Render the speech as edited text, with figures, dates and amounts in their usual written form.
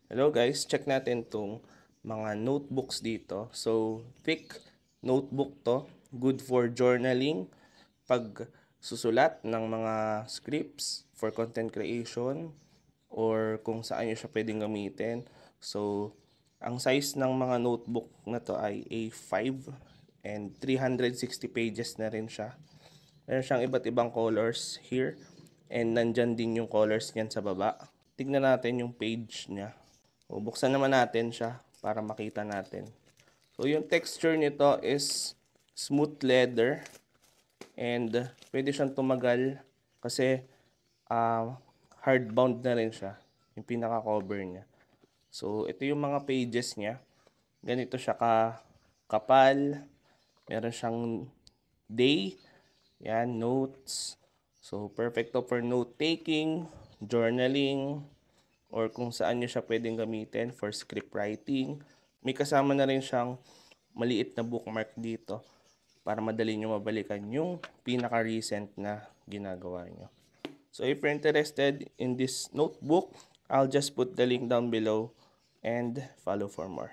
Hello guys, check natin tong mga notebooks dito. So, thick notebook to. Good for journaling, pag susulat ng mga scripts for content creation, or kung saan nyo siya pwedeng gamitin. So, ang size ng mga notebook na to ay A5 and 360 pages na rin siya. Meron siyang iba't ibang colors here and nandyan din yung colors niyan sa baba. Tignan natin yung page niya. O, buksan naman natin siya para makita natin. So, yung texture nito is smooth leather and pwede siyang tumagal kasi hardbound na rin siya, yung pinaka-cover niya. So, ito yung mga pages niya. Ganito siya kapal. Meron siyang day. Yan, notes. So, perfect to for note-taking, journaling, or kung saan nyo siya pwedeng gamitin for script writing. May kasama na rin siyang maliit na bookmark dito para madali nyo mabalikan yung pinaka-recent na ginagawa nyo. So if you're interested in this notebook, I'll just put the link down below and follow for more.